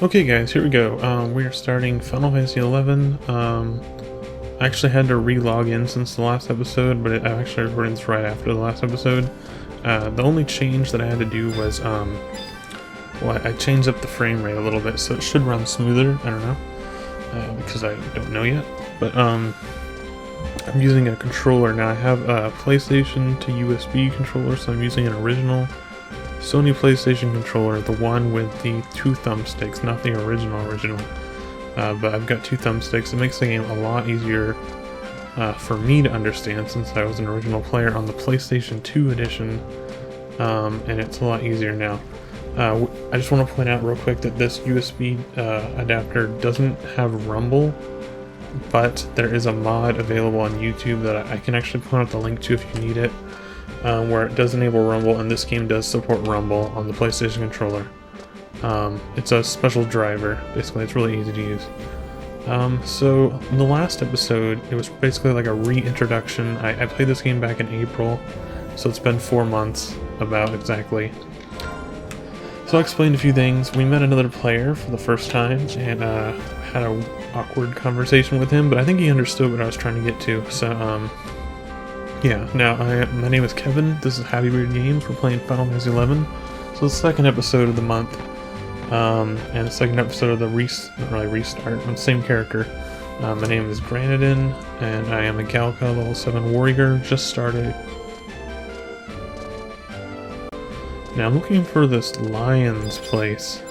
Okay guys, here we go. We're starting Final Fantasy XI. I actually had to re-log in since the last episode, but I actually recorded this right after the last episode. The only change that I had to do was, well, I changed up the frame rate a little bit, so it should run smoother. I don't know, because I don't know yet. But I'm using a controller now. I have a PlayStation to USB controller, so I'm using an original Sony PlayStation controller, the one with the two thumbsticks, not the original. But I've got two thumbsticks. It makes the game a lot easier for me to understand since I was an original player on the PlayStation 2 edition, and it's a lot easier now. I just want to point out real quick that this USB adapter doesn't have Rumble, but there is a mod available on YouTube that I can actually point out the link to if you need it, where it does enable Rumble, and this game does support Rumble on the PlayStation controller. It's a special driver, basically. It's really easy to use. So in the last episode, it was basically like a reintroduction. I played this game back in April, so it's been 4 months, about exactly. So I explained a few things. We met another player for the first time, and had an awkward conversation with him, but I think he understood what I was trying to get to, so yeah. Now, my name is Kevin, this is Happy Weird Games, we're playing Final Fantasy XI. So the second episode of the month, and the second episode of the not really restart, I'm the same character. My name is Granadin, and I am a Galka level 7 warrior, just started. Now I'm looking for this lion's place,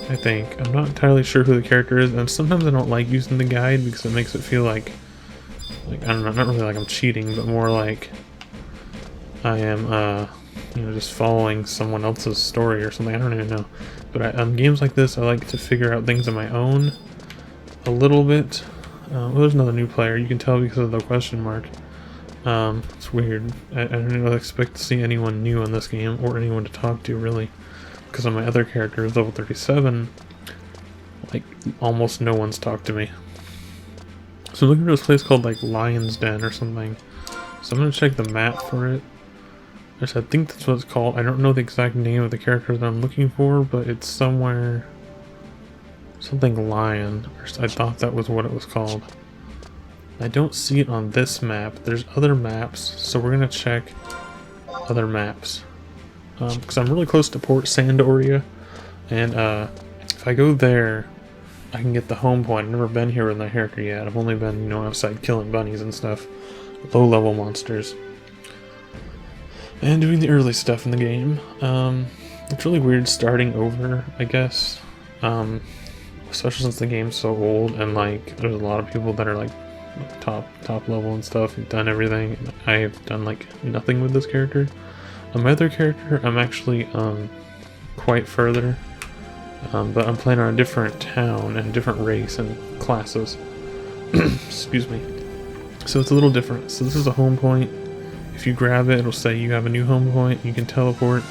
I think. I'm not entirely sure who the character is, and sometimes I don't like using the guide because it makes it feel like I don't know, not really like I'm cheating, but more like I am, you know, just following someone else's story or something. I don't even know. But on games like this, I like to figure out things on my own a little bit. Well, there's another new player. You can tell because of the question mark. It's weird. I don't really expect to see anyone new in this game, or anyone to talk to, really. Because on my other character, level 37, like, almost no one's talked to me. So I'm looking for this place called, like, Lion's Den or something. So I'm going to check the map for it. I think that's what it's called. I don't know the exact name of the character that I'm looking for, but it's somewhere... something lion. I thought that was what it was called. I don't see it on this map. There's other maps, so we're going to check other maps. Because I'm really close to Port Sandoria, and if I go there, I can get the home point. I've never been here with my character yet. I've only been, you know, outside killing bunnies and stuff. Low-level monsters. And doing the early stuff in the game. It's really weird starting over, I guess. Especially since the game's so old, and, like, there's a lot of people that are, like, top level and stuff, who've done everything. I've done, like, nothing with this character. On my other character, I'm actually, quite further. But I'm playing on a different town and a different race and classes. Excuse me. So it's a little different. So this is a home point. If you grab it, it'll say you have a new home point. You can teleport.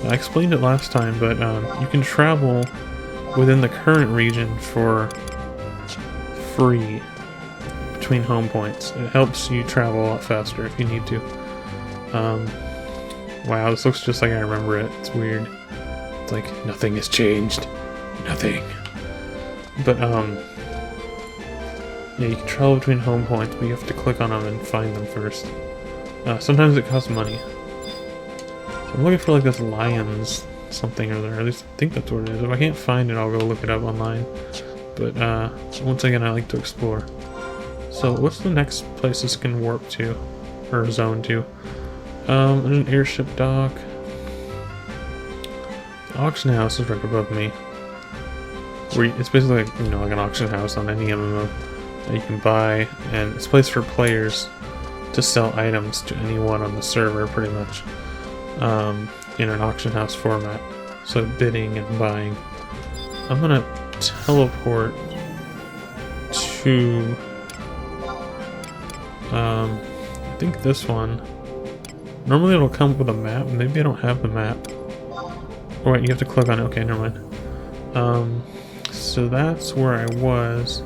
I explained it last time, but you can travel within the current region for free between home points. It helps you travel a lot faster if you need to. Wow, this looks just like I remember it. It's weird. It's like, nothing has changed. Nothing. But, yeah, you can travel between home points, but you have to click on them and find them first. Sometimes it costs money. So I'm looking for, like, this lion's something or other. At least I think that's what it is. If I can't find it, I'll go look it up online. But, once again, I like to explore. So, what's the next place this can warp to? Or zone to? There's an airship dock. The auction house is right above me. It's basically like, you know, like an auction house on any MMO that you can buy, and it's a place for players to sell items to anyone on the server, pretty much, in an auction house format. So bidding and buying. I'm gonna teleport to I think this one. Normally it'll come with a map. Maybe I don't have the map. Oh wait, you have to click on it. Okay, never mind. So that's where I was,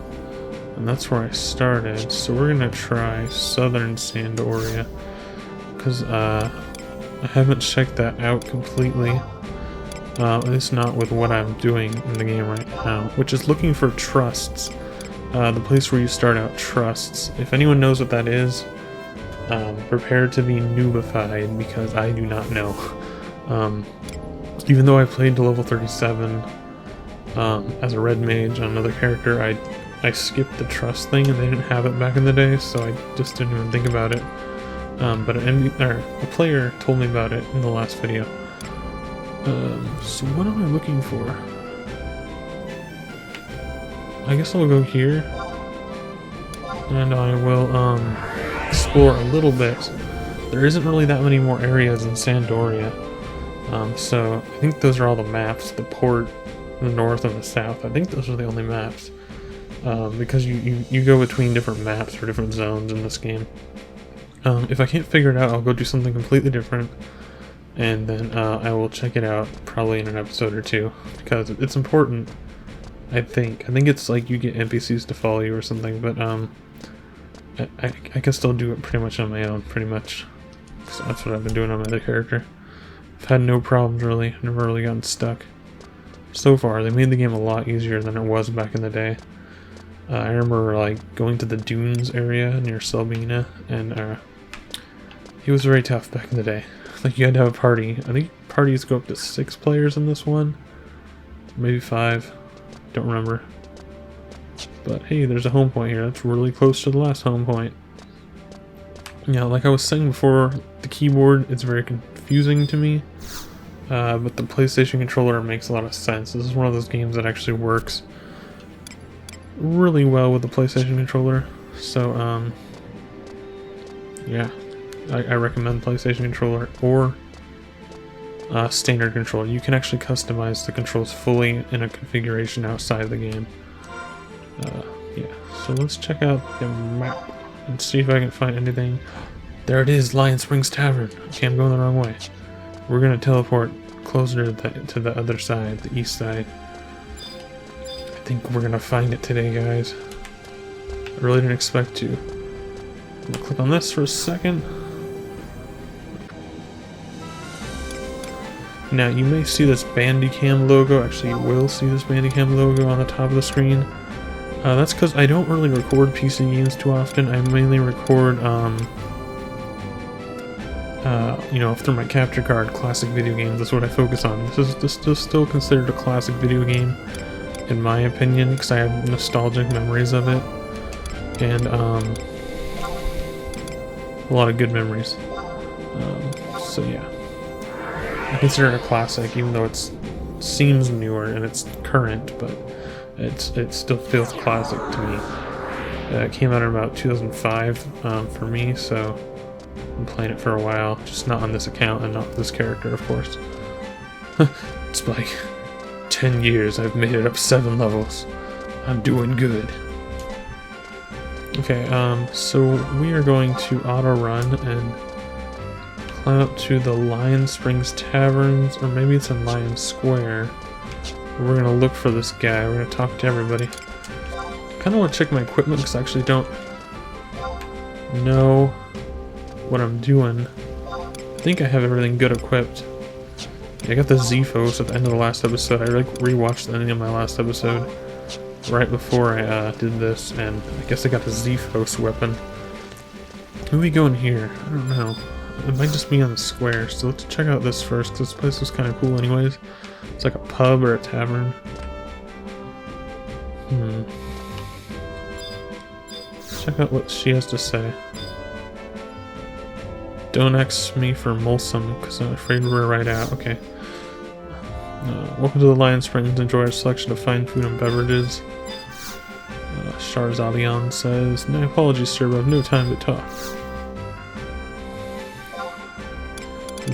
and that's where I started. So we're gonna try Southern Sandoria, because I haven't checked that out completely. At least not with what I'm doing in the game right now, which is looking for trusts. The place where you start out, trusts. If anyone knows what that is, prepare to be noobified, because I do not know. Even though I played to level 37 as a red mage on another character, I skipped the trust thing and they didn't have it back in the day, so I just didn't even think about it. But a player told me about it in the last video. So what am I looking for? I guess I'll go here, and I will explore a little bit. There isn't really that many more areas in Sandoria, so I think those are all the maps. The port, the north and the south. I think those are the only maps, because you go between different maps or different zones in this game. If I can't figure it out, I'll go do something completely different, and then I will check it out probably in an episode or two, because it's important. I think it's like you get NPCs to follow you or something, but I can still do it pretty much on my own, pretty much. So that's what I've been doing on my other character. I've had no problems really, never really gotten stuck. So far, they made the game a lot easier than it was back in the day. I remember like going to the dunes area near Selbina, and it was very tough back in the day. Like you had to have a party. I think parties go up to 6 players in this one, maybe 5. Don't remember. But hey, there's a home point here. That's really close to the last home point. Yeah, like I was saying before, the keyboard is very confusing to me, but the PlayStation controller makes a lot of sense. This is one of those games that actually works really well with the PlayStation controller. So, yeah, I recommend PlayStation controller or standard controller. You can actually customize the controls fully in a configuration outside the game. Yeah, so let's check out the map and see if I can find anything. There it is, Lion Springs Tavern. Okay, I'm going the wrong way. We're gonna teleport closer to the other side, the east side. I think we're gonna find it today, guys. I really didn't expect to. I'm gonna click on this for a second. Now, you may see this Bandicam logo. Actually, you will see this Bandicam logo on the top of the screen. That's because I don't really record PC games too often. I mainly record, you know, through my capture card, classic video games. That's what I focus on. This is still considered a classic video game, in my opinion, because I have nostalgic memories of it. And, a lot of good memories. So yeah. I consider it a classic, even though it seems newer and it's current, but it still feels classic to me. It came out in about 2005 for me, so I'm playing it for a while, just not on this account and not this character, of course. It's like 10 years, I've made it up 7 levels. I'm doing good. Okay, so we are going to auto run and climb up to the Lion Springs Taverns, or maybe it's in Lion Square. We're gonna look for this guy. We're gonna talk to everybody. Kinda wanna check my equipment because I actually don't know what I'm doing. I think I have everything good equipped. I got the Zephos at the end of the last episode. I like rewatched the ending of my last episode right before I did this, and I guess I got the Zephos weapon. Who are we going here? I don't know. It might just be on the square, so let's check out this first, because this place was kind of cool anyways. It's like a pub or a tavern. Check out what she has to say. Don't ask me for Mulsum, because I'm afraid we're right out. Okay. Welcome to the Lion Springs. Enjoy our selection of fine food and beverages. Sharzalion says, "No apologies, sir, but I have no time to talk."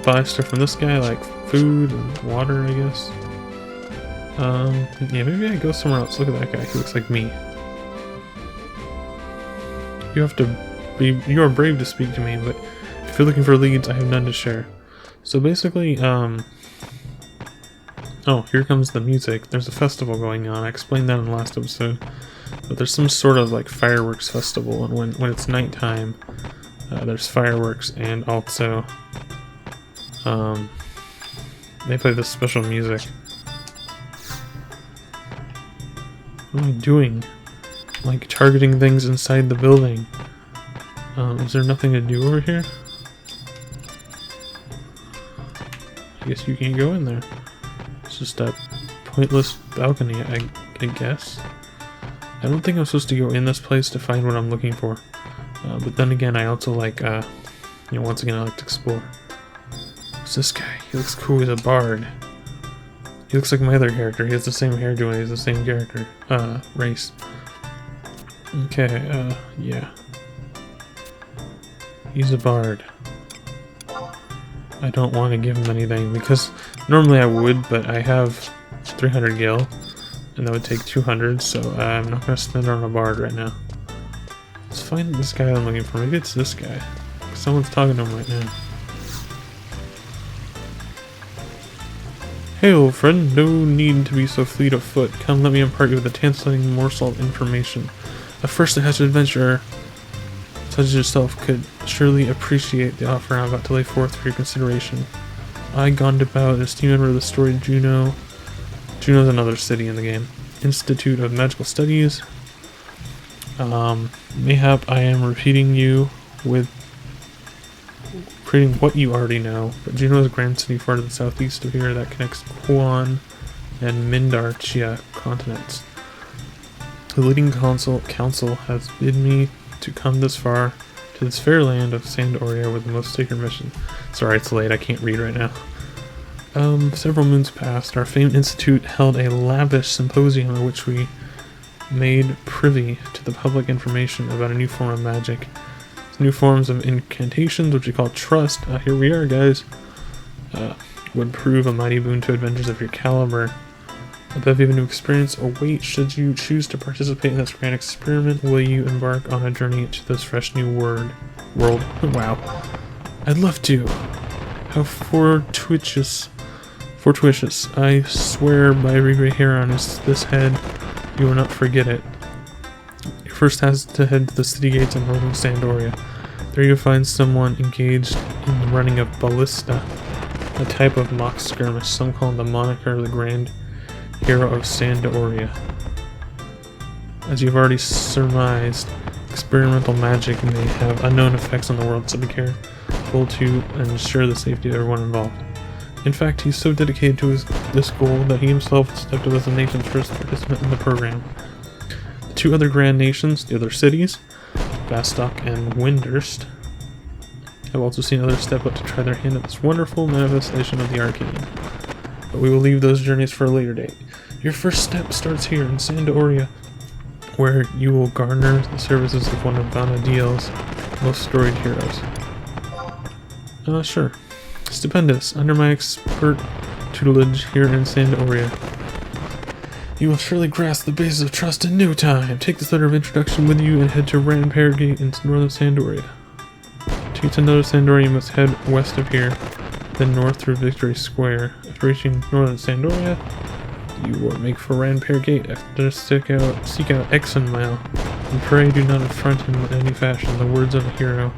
Buy stuff from this guy, like food and water, I guess. Yeah, maybe I go somewhere else. Look at that guy, he looks like me. You are brave to speak to me, but if you're looking for leads, I have none to share. So basically, oh, here comes the music. There's a festival going on. I explained that in the last episode. But there's some sort of like fireworks festival, and when it's nighttime, there's fireworks, and also they play this special music. What am I doing? Like targeting things inside the building. Is there nothing to do over here? I guess you can't go in there. It's just that pointless balcony, I guess. I don't think I'm supposed to go in this place to find what I'm looking for. But then again, I also like, you know, once again, I like to explore. Who's this guy? He looks cool, he's a bard. He looks like my other character. He has the same hairdo and he's the same character. Race. Okay, yeah. He's a bard. I don't want to give him anything because normally I would, but I have 300 gil and that would take 200, so I'm not going to spend it on a bard right now. Let's find this guy I'm looking for. Maybe it's this guy. Someone's talking to him right now. Hey old friend, no need to be so fleet of foot. Come, let me impart you with a tantalizing morsel of information. A first-class adventurer such as yourself could surely appreciate the offer I'm about to lay forth for your consideration. I, Gondabao, an esteemed member of the storied Juno. Juno's another city in the game. Institute of Magical Studies. Mayhap I am repeating what you already know, but Juno is a grand city far to the southeast of here that connects Kuan and Mindarchia continents. The leading council has bid me to come this far to this fair land of Sandoria with the most sacred mission. Sorry, it's late, I can't read right now. Several moons passed. Our famed institute held a lavish symposium in which we made privy to the public information about a new form of magic. New forms of incantations, which we call trust. Here we are, guys. Would prove a mighty boon to adventurers of your caliber. A bevy of new experience await should you choose to participate in this grand experiment. Will you embark on a journey to this fresh new world? Wow. I'd love to. How fortuitous. I swear by every gray hair on this head, you will not forget it. You first has to head to the city gates in northern Sandoria. There you'll find someone engaged in the running of ballista, a type of mock skirmish. Some call the moniker of the grand hero of Sandoria. As you've already surmised, experimental magic may have unknown effects on the world, so be careful to ensure the safety of everyone involved. In fact, he's so dedicated to this goal that he himself stepped up as the nation's first participant in the program. The two other grand nations, the other cities, Bastok and Windurst, have also seen others step up to try their hand at this wonderful manifestation of the arcane. But we will leave those journeys for a later date. Your first step starts here in Sandoria, where you will garner the services of one of Vana Diel's most storied heroes. Sure. Stupendous. Under my expert tutelage here in Sandoria, you will surely grasp the basis of trust in no time. Take this letter of introduction with you and head to Rampare Gate in northern Sandoria. To get to northern Sandoria, you must head west of here, then north through Victory Square. After reaching northern Sandoria, you will make for Rampare Gate. After seek out Exon Mile, and pray do not affront him in any fashion. The words of a hero,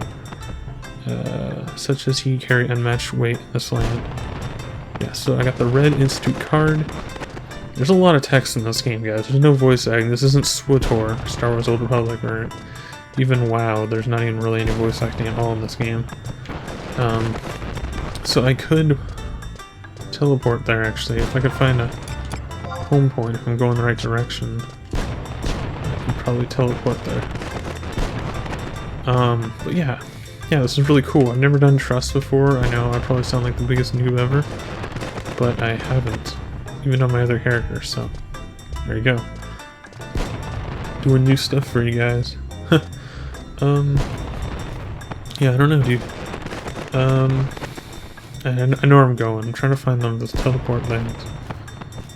such as he, carry unmatched weight in this land. Yeah, so I got the Red Institute card. There's a lot of text in this game, guys. There's no voice acting. This isn't SWTOR, Star Wars Old Republic, or even WoW. There's not even really any voice acting at all in this game. So I could teleport there, actually. If I could find a home point, if I'm going the right direction, I could probably teleport there. But yeah, this is really cool. I've never done Trust before. I know I probably sound like the biggest noob ever, but I haven't, even on my other characters, so there you go. Doing new stuff for you guys. Yeah, I don't know, dude. I know where I'm going. I'm trying to find those teleport things.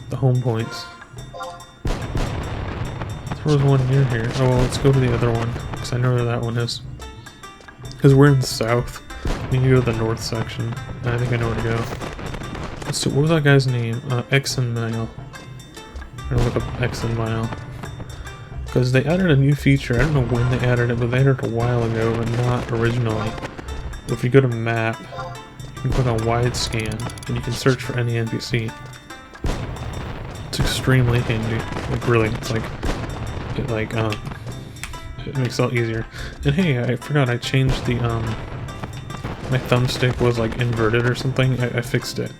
The home points. There was one near here. Oh, well, let's go to the other one, because I know where that one is. Because we're in the south. We need to go to the north section. I think I know where to go. So, what was that guy's name? Exon Mile. I'm gonna look up Exon Mile. Because they added a new feature. I don't know when they added it, but they added it a while ago, but not originally. If you go to map, you can click on wide scan, and you can search for any NPC. It's extremely handy. Like really, it's like it makes it all easier. And hey, I forgot I changed the my thumbstick was like inverted or something. I fixed it.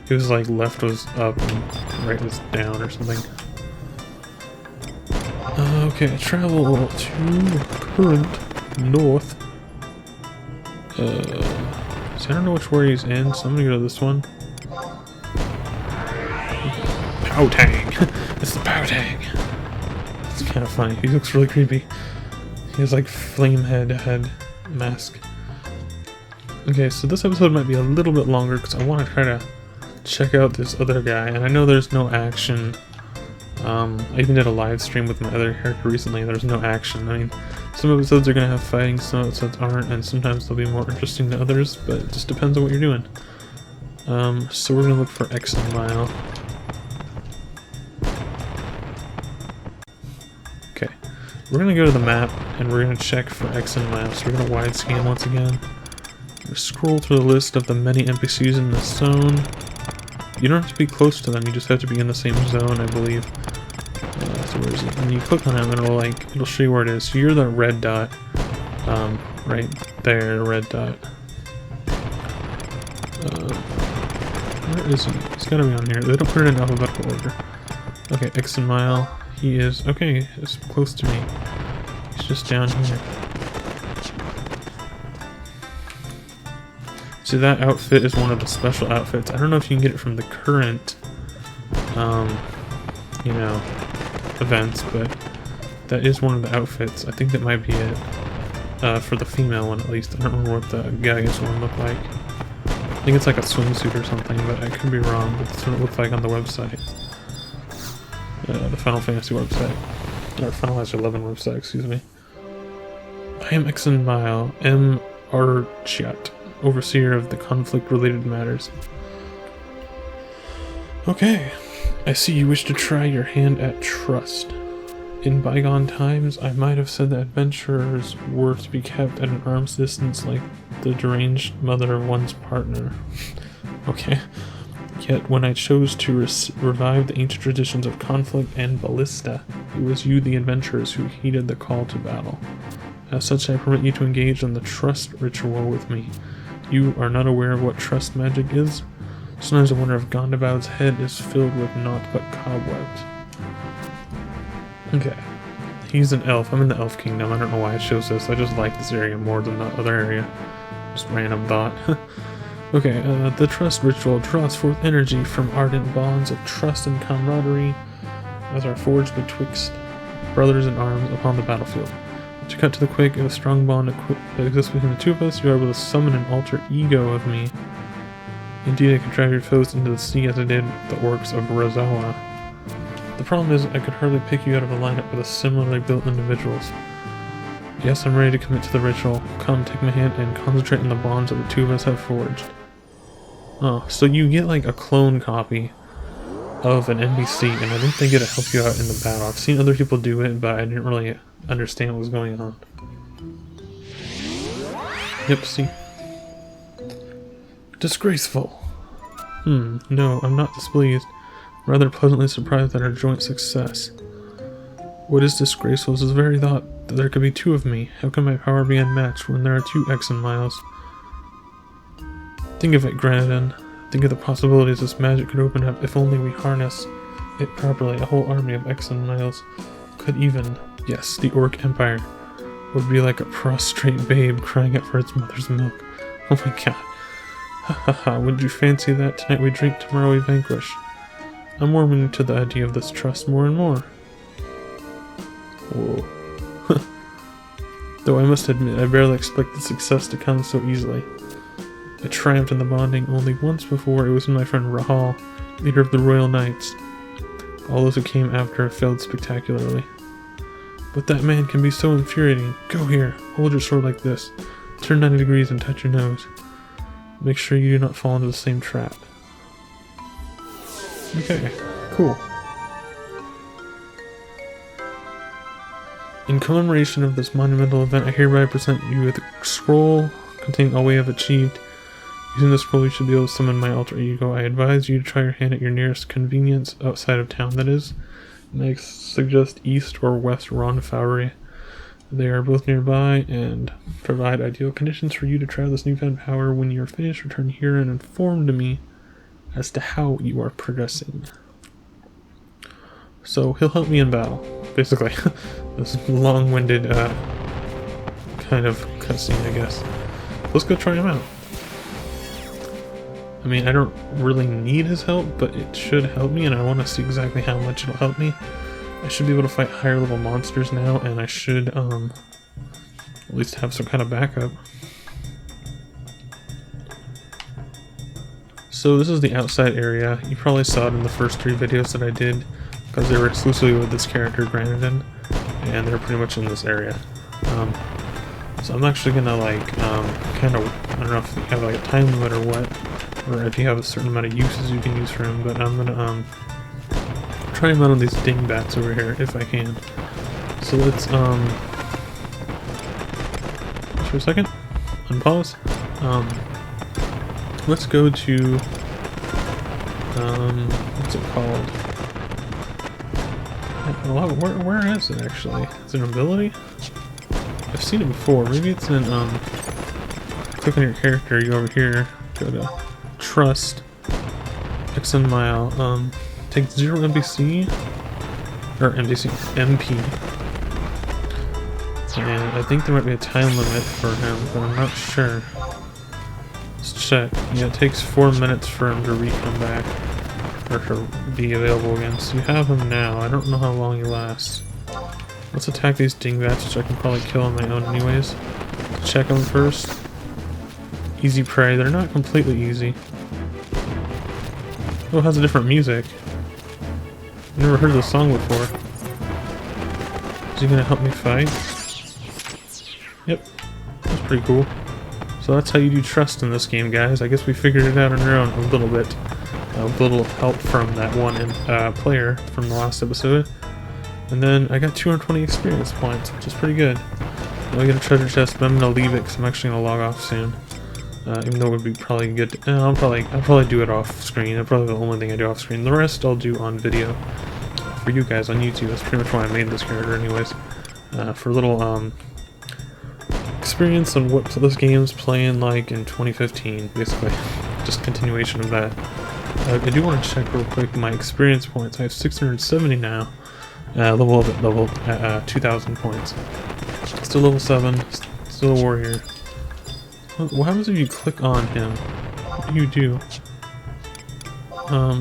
It was like left was up and right was down or something. Okay, travel to current north. So I don't know which way he's in, so I'm gonna go to this one. Pow Tang! It's the Pow Tang! It's kind of funny. He looks really creepy. He has like flame head mask. Okay, so this episode might be a little bit longer because I want to try to check out this other guy, and I know there's no action. I even did a live stream with my other character recently, and there's no action. I mean, some episodes are going to have fighting, some episodes aren't, and sometimes they'll be more interesting than others, but it just depends on what you're doing. So we're going to look for X and Mile. Okay, we're going to go to the map, and we're going to check for X and Mile. So we're going to wide scan once again. Scroll through the list of the many NPCs in the zone. You don't have to be close to them, you just have to be in the same zone, I believe. So where is it? When you click on it, it'll show you where it is. So you're the red dot. Right there, red dot. Where is he? He's gotta be on here. They don't put it in alphabetical order. Okay, X and Mile. He is, okay, it's close to me. He's just down here. So that outfit is one of the special outfits. I don't know if you can get it from the current, you know, events, but that is one of the outfits. I think that might be it. For the female one, at least. I don't remember what the guy's one looked like. I think it's like a swimsuit or something, but I could be wrong. But that's what it looked like on the website. The Final Fantasy website. Or Final Fantasy 11 website, excuse me. I am X and Mile, M. Archiat, overseer of the conflict-related matters. Okay, I see you wish to try your hand at trust. In bygone times, I might have said that adventurers were to be kept at an arm's distance like the deranged mother of one's partner. Okay. Yet, when I chose to revive the ancient traditions of conflict and ballista, it was you, the adventurers, who heeded the call to battle. As such, I permit you to engage in the trust ritual with me. You are not aware of what trust magic is? Sometimes I wonder if Gondabao's head is filled with naught but cobwebs. Okay. He's an elf. I'm in the elf kingdom. I don't know why it shows this. I just like this area more than the other area. Just random thought. Okay, the trust ritual draws forth energy from ardent bonds of trust and camaraderie as are forged betwixt brothers in arms upon the battlefield. To cut to the quick, a strong bond that exists between the two of us, you are able to summon an alter ego of me. Indeed, I could drive your foes into the sea as I did the orcs of Rozawa. The problem is, I could hardly pick you out of a lineup with a similarly built individuals. Yes, I'm ready to commit to the ritual. Come, take my hand and concentrate on the bonds that the two of us have forged. Oh, so you get like a clone copy of an NPC, and I don't think it'll help you out in the battle. I've seen other people do it, but I didn't really understand what was going on. Yep, see. Disgraceful. No, I'm not displeased. Rather pleasantly surprised at our joint success. What is disgraceful is the very thought that there could be two of me. How can my power be unmatched when there are two X and Miles? Think of it, Granadon. Think of the possibilities this magic could open up if only we harness it properly. A whole army of X and Miles could even, yes, the Orc Empire would be like a prostrate babe crying out for its mother's milk. Oh my god. Ha ha ha, would you fancy that? Tonight we drink, tomorrow we vanquish. I'm warming to the idea of this trust more and more. Whoa. Though I must admit, I barely expected success to come so easily. I triumphed in the bonding only once before. It was my friend Rahal, leader of the Royal Knights. All those who came after failed spectacularly. But that man can be so infuriating. Go here, hold your sword like this. Turn 90 degrees and touch your nose. Make sure you do not fall into the same trap. Okay, cool. In commemoration of this monumental event, I hereby present you with a scroll containing all we have achieved. Using this scroll, you should be able to summon my alter ego. I advise you to try your hand at your nearest convenience outside of town, that is. Next, suggest East or West Ron Fowery. They are both nearby and provide ideal conditions for you to try this newfound power. When you're finished, return here and inform to me as to how you are progressing. So he'll help me in battle, basically. This long-winded kind of cutscene, I guess. Let's go try him out. I mean, I don't really need his help, but it should help me, and I want to see exactly how much it'll help me. I should be able to fight higher level monsters now, and I should at least have some kind of backup. So this is the outside area. You probably saw it in the first 3 videos that I did, because they were exclusively with this character granted, and they're pretty much in this area. So I'm actually gonna like kind of, I don't know if you have like a time limit or what, or if you have a certain amount of uses you can use for him, but I'm gonna try him out on these dingbats over here if I can. So let's just for a second, unpause. Let's go to what's it called? Where is it actually? Is it an ability? I've seen it before. Maybe it's in click on your character, you go over here, go to Trust, X and Mile, take 0 NPC, or MP. And I think there might be a time limit for him, but I'm not sure. Let's check. Yeah, it takes 4 minutes for him to come back, or to be available again. So you have him now. I don't know how long he lasts. Let's attack these dingbats, which I can probably kill on my own anyways. Check them first. Easy prey. They're not completely easy. Oh, it has a different music. I've never heard this song before. Is he gonna help me fight? Yep. That's pretty cool. So that's how you do trust in this game, guys. I guess we figured it out on our own a little bit. With a little help from that one player from the last episode. And then I got 220 experience points, which is pretty good. Now I get a treasure chest, but I'm gonna leave it because I'm actually gonna log off soon. Even though it would be probably good to, I'll probably do it off screen. That's probably the only thing I do off screen. The rest I'll do on video for you guys on YouTube. That's pretty much why I made this character anyways. For a little experience on what this game's playing like in 2015, basically. Just continuation of that. I do want to check real quick my experience points. I have 670 now. Level 2,000 points. Still level 7. Still a warrior. What happens if you click on him? What do you do?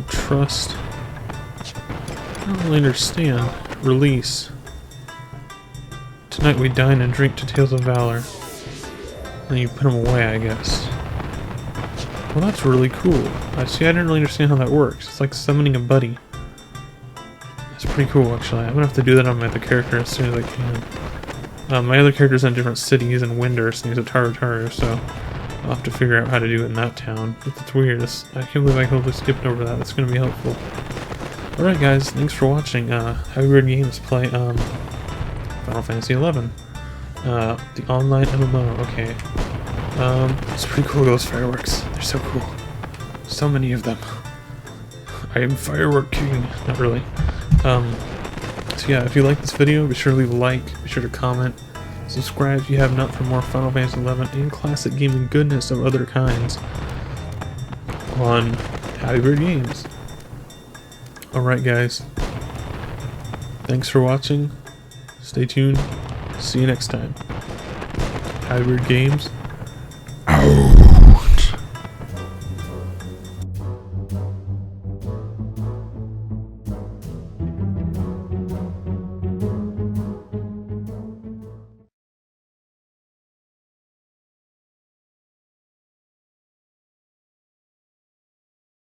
Trust. I don't really understand. Release. Tonight we dine and drink to tales of valor. Then you put him away, I guess. Well, that's really cool. I didn't really understand how that works. It's like summoning a buddy. That's pretty cool, actually. I'm gonna have to do that on my other character as soon as I can. My other character's in different cities in Windurst, and he's a Taru, so I'll have to figure out how to do it in that town. But it's weird. I can't believe I totally skipped over that. That's gonna be helpful. Alright, guys. Thanks for watching. Happy Weird Games play Final Fantasy XI. The online MMO. Okay. It's pretty cool, those fireworks. They're so cool. So many of them. I am Firework King. Not really. So yeah, if you like this video, be sure to leave a like, be sure to comment, subscribe if you have not for more Final Fantasy XI and classic gaming goodness of other kinds on Happy Weird Games. Alright guys, thanks for watching, stay tuned, see you next time. Happy Weird Games.